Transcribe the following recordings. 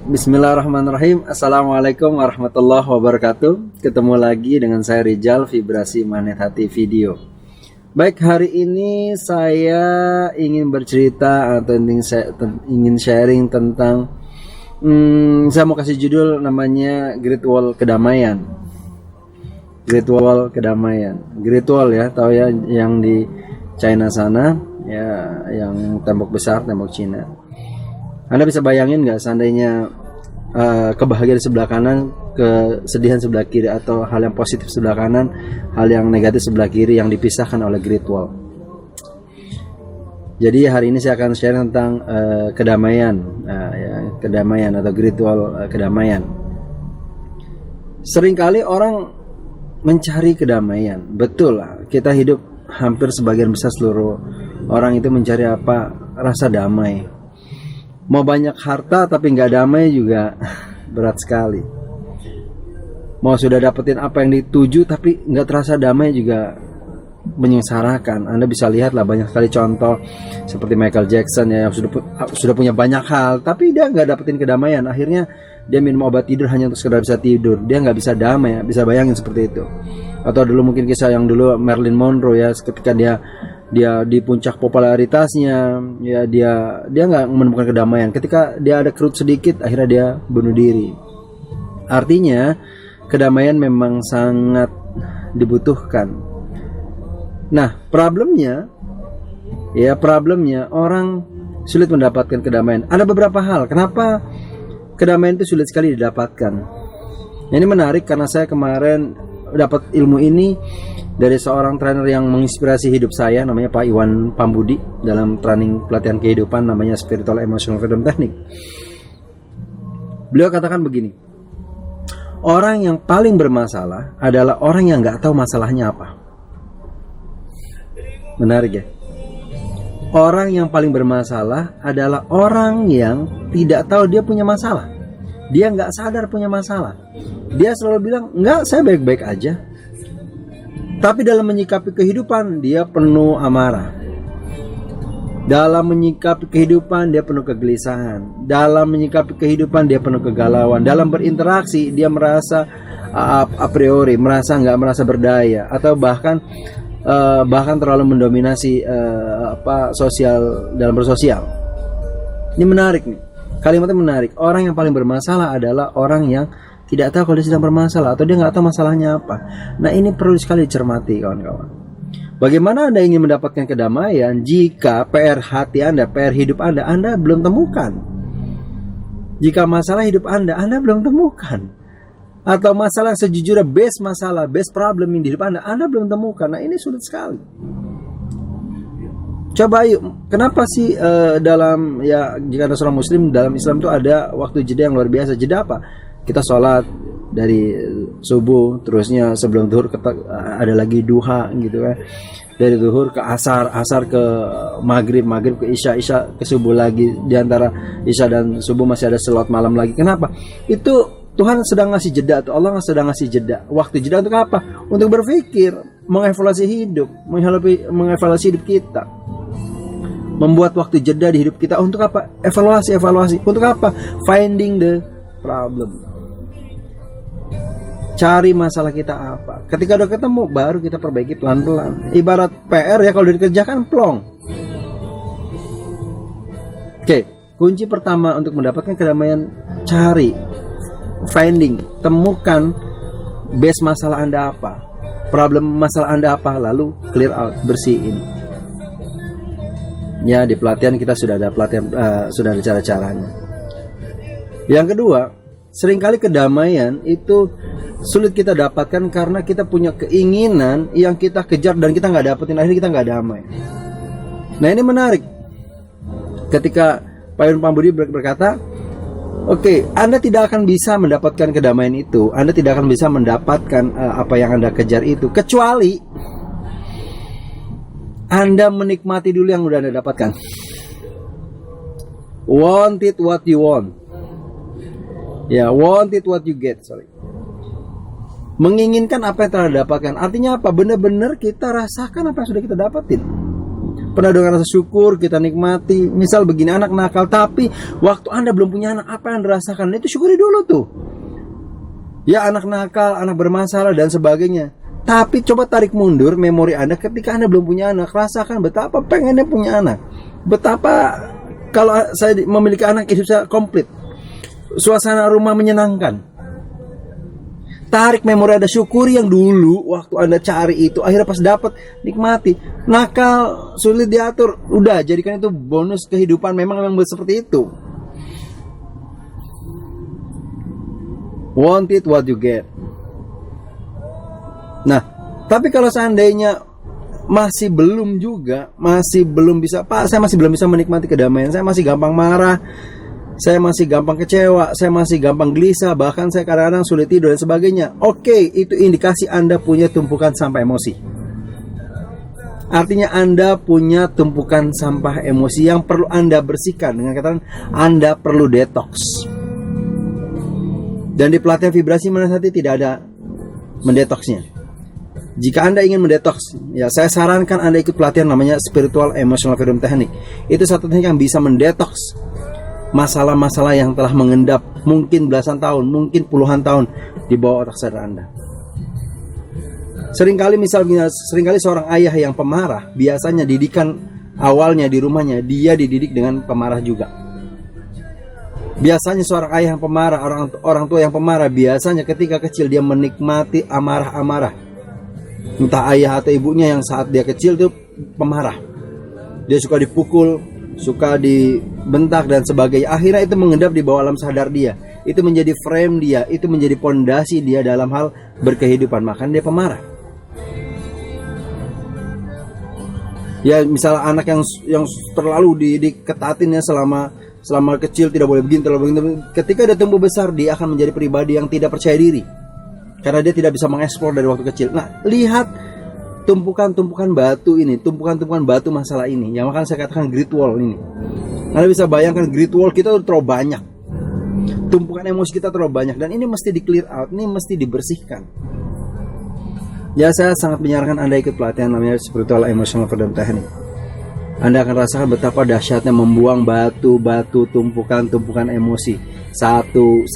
Bismillahirrahmanirrahim. Assalamualaikum warahmatullahi wabarakatuh. Ketemu lagi dengan saya Rijal, Vibrasi Magnet Hati Video. Baik, hari ini saya ingin bercerita atau ingin sharing tentang saya mau kasih judul namanya Great Wall Kedamaian. Great Wall Kedamaian. Great Wall ya, tahu ya, yang di China sana ya, yang tembok besar, tembok Cina. Anda bisa bayangin nggak seandainya kebahagiaan sebelah kanan, kesedihan sebelah kiri, atau hal yang positif sebelah kanan, hal yang negatif sebelah kiri yang dipisahkan oleh Great Wall. Jadi hari ini saya akan share tentang kedamaian, kedamaian atau Great Wall kedamaian. Seringkali orang mencari kedamaian, betul lah. Kita hidup hampir sebagian besar seluruh orang itu mencari apa? Rasa damai. Mau banyak harta tapi nggak damai juga berat sekali. Mau sudah dapetin apa yang dituju tapi nggak terasa damai juga menyengsarakan. Anda bisa lihat lah banyak sekali contoh seperti Michael Jackson ya, yang sudah punya banyak hal tapi dia nggak dapetin kedamaian. Akhirnya dia minum obat tidur hanya untuk sekedar bisa tidur. Dia nggak bisa damai ya, bisa bayangin seperti itu. Atau dulu mungkin kisah yang dulu Marilyn Monroe ya, ketika dia di puncak popularitasnya ya, dia nggak menemukan kedamaian. Ketika dia ada kerut sedikit, akhirnya dia bunuh diri. Artinya kedamaian memang sangat dibutuhkan. Nah, problemnya orang sulit mendapatkan kedamaian. Ada beberapa hal kenapa kedamaian itu sulit sekali didapatkan. Ini menarik karena saya kemarin dapat ilmu ini dari seorang trainer yang menginspirasi hidup saya, namanya Pak Iwan Pambudi, dalam training pelatihan kehidupan namanya Spiritual Emotional Freedom Technique. Beliau katakan begini, orang yang paling bermasalah adalah orang yang nggak tahu masalahnya apa. Menarik ya? Orang yang paling bermasalah adalah orang yang tidak tahu dia punya masalah. Dia nggak sadar punya masalah. Dia selalu bilang, enggak, saya baik-baik aja. Tapi dalam menyikapi kehidupan dia penuh amarah. Dalam menyikapi kehidupan dia penuh kegelisahan. Dalam menyikapi kehidupan dia penuh kegalauan. Dalam berinteraksi dia merasa a priori nggak merasa berdaya, atau bahkan terlalu mendominasi sosial dalam bersosial. Ini menarik nih. Kalimatnya menarik. Orang yang paling bermasalah adalah orang yang tidak tahu kalau dia sedang bermasalah, atau dia nggak tahu masalahnya apa. Nah, ini perlu sekali dicermati, kawan-kawan. Bagaimana Anda ingin mendapatkan kedamaian jika PR hati Anda, PR hidup Anda belum temukan? Jika masalah hidup Anda belum temukan, atau masalah sejujurnya base problem di hidup Anda belum temukan. Nah, ini sulit sekali. Coba yuk, kenapa sih dalam jika ada seorang muslim dalam Islam itu ada waktu jeda yang luar biasa. Jeda apa? Kita sholat dari subuh, terusnya sebelum zuhur ada lagi duha gitu kan. Dari zuhur ke asar ke maghrib ke isya ke subuh lagi. Di antara isya dan subuh masih ada salat malam lagi. Kenapa? Itu Tuhan sedang ngasih jeda, atau Allah sedang ngasih jeda. Waktu jeda untuk apa? Untuk berpikir, mengevaluasi hidup, mengevaluasi hidup kita. Membuat waktu jeda di hidup kita untuk apa? Evaluasi. Untuk apa? Finding the problem. Cari masalah kita apa. Ketika udah ketemu, baru kita perbaiki pelan-pelan. Ibarat PR ya, kalau udah dikerjakan plong. Oke, kunci pertama untuk mendapatkan kedamaian, cari, finding, temukan base masalah Anda apa, problem masalah Anda apa, lalu clear out, bersihin. Ya, di pelatihan kita sudah ada sudah ada cara-caranya. Yang kedua, seringkali kedamaian itu sulit kita dapatkan karena kita punya keinginan yang kita kejar dan kita nggak dapetin, akhirnya kita nggak damai. Nah, ini menarik. Ketika Pak Iwan Pambudi berkata, oke, Anda tidak akan bisa mendapatkan kedamaian itu, Anda tidak akan bisa mendapatkan apa yang Anda kejar itu, kecuali Anda menikmati dulu yang udah Anda dapatkan. Want it what you want. Ya, want it what you get, sorry. Menginginkan apa yang telah dapatkan. Artinya apa? Benar-benar kita rasakan apa yang sudah kita dapatin. Pernah dengan rasa syukur kita nikmati. Misal begini, anak nakal, tapi waktu Anda belum punya anak, apa yang dirasakan? Itu syukuri dulu tuh. Ya, anak nakal, anak bermasalah dan sebagainya. Tapi coba tarik mundur memori Anda ketika Anda belum punya anak. Rasakan betapa pengennya punya anak. Betapa kalau saya memiliki anak, hidup saya komplit. Suasana rumah menyenangkan. Tarik memori Anda, syukuri yang dulu waktu Anda cari itu, akhirnya pas dapat nikmati. Nakal, sulit diatur, udah jadikan itu bonus kehidupan. Memang seperti itu. Want it what you get. Nah, tapi kalau seandainya masih belum bisa, Pak, saya masih belum bisa menikmati kedamaian, saya masih gampang marah, saya masih gampang kecewa, saya masih gampang gelisah, bahkan saya kadang-kadang sulit tidur dan sebagainya. Oke, itu indikasi Anda punya tumpukan sampah emosi. Artinya Anda punya tumpukan sampah emosi yang perlu Anda bersihkan. Dengan kata Anda perlu detox. Dan di pelatihan vibrasi menasihati tidak ada mendetoksnya. Jika Anda ingin mendetoks, ya saya sarankan Anda ikut pelatihan namanya Spiritual Emotional Freedom Technique. Itu satu teknik yang bisa mendetoks masalah-masalah yang telah mengendap mungkin belasan tahun, mungkin puluhan tahun di bawah otak sadar Anda. Seringkali seorang ayah yang pemarah, biasanya didikan awalnya di rumahnya, dia dididik dengan pemarah juga. Biasanya seorang ayah yang pemarah, orang tua yang pemarah, biasanya ketika kecil dia menikmati amarah-amarah. Entah ayah atau ibunya yang saat dia kecil itu pemarah. Dia suka dipukul, suka dibentak dan sebagainya. Akhirnya itu mengendap di bawah alam sadar dia. Itu menjadi frame dia, itu menjadi pondasi dia dalam hal berkehidupan. Makanya dia pemarah. Ya, misalnya anak yang terlalu diketatin ya selama kecil, tidak boleh begini, terlalu begini. Ketika dia tumbuh besar, dia akan menjadi pribadi yang tidak percaya diri. Karena dia tidak bisa mengeksplor dari waktu kecil. Nah, lihat tumpukan-tumpukan batu ini, tumpukan-tumpukan batu masalah ini. Yang akan saya katakan Great Wall ini. Anda bisa bayangkan Great Wall kita terlalu banyak. Tumpukan emosi kita terlalu banyak. Dan ini mesti di-clear out, ini mesti dibersihkan. Ya, saya sangat menyarankan Anda ikut pelatihan namanya Spiritual Emotional Freedom Technique. Anda akan rasakan betapa dahsyatnya membuang batu-batu, tumpukan-tumpukan emosi. Satu,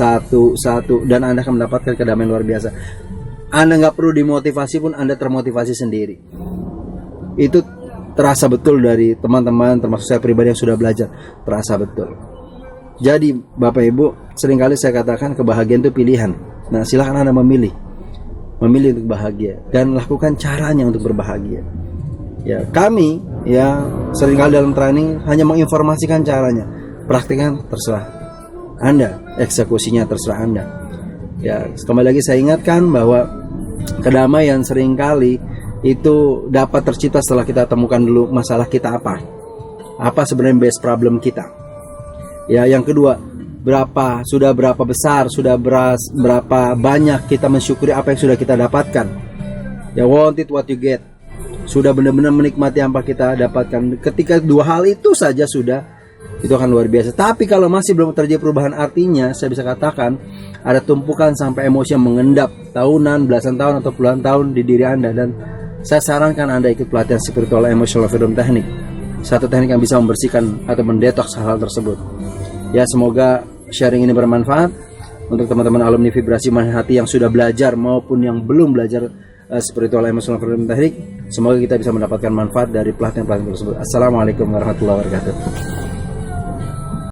dan Anda akan mendapatkan kedamaian luar biasa. Anda nggak perlu dimotivasi pun Anda termotivasi sendiri. Itu terasa betul dari teman-teman, termasuk saya pribadi yang sudah belajar, terasa betul. Jadi Bapak Ibu, seringkali saya katakan kebahagiaan itu pilihan. Nah, silakan Anda memilih untuk bahagia dan lakukan caranya untuk berbahagia. Ya, kami ya seringkali dalam training hanya menginformasikan caranya, praktikkan terserah Anda, eksekusinya terserah Anda. Ya, kembali lagi saya ingatkan bahwa kedamaian seringkali itu dapat tercipta setelah kita temukan dulu masalah kita apa sebenarnya base problem kita. Ya, yang kedua, berapa besar, berapa banyak kita mensyukuri apa yang sudah kita dapatkan. Ya, want it what you get. Sudah benar-benar menikmati apa kita dapatkan. Ketika dua hal itu saja itu akan luar biasa. Tapi kalau masih belum terjadi perubahan, artinya saya bisa katakan ada tumpukan sampai emosi yang mengendap tahunan, belasan tahun atau puluhan tahun di diri Anda. Dan saya sarankan Anda ikut pelatihan Spiritual Emotional Freedom Technique. Satu teknik yang bisa membersihkan atau mendetoks hal-hal tersebut. Ya, semoga sharing ini bermanfaat untuk teman-teman alumni vibrasi menasihati yang sudah belajar maupun yang belum belajar Spiritual Emotional Freedom Technique. Semoga kita bisa mendapatkan manfaat dari pelatihan-pelatihan tersebut. Assalamualaikum warahmatullahi wabarakatuh.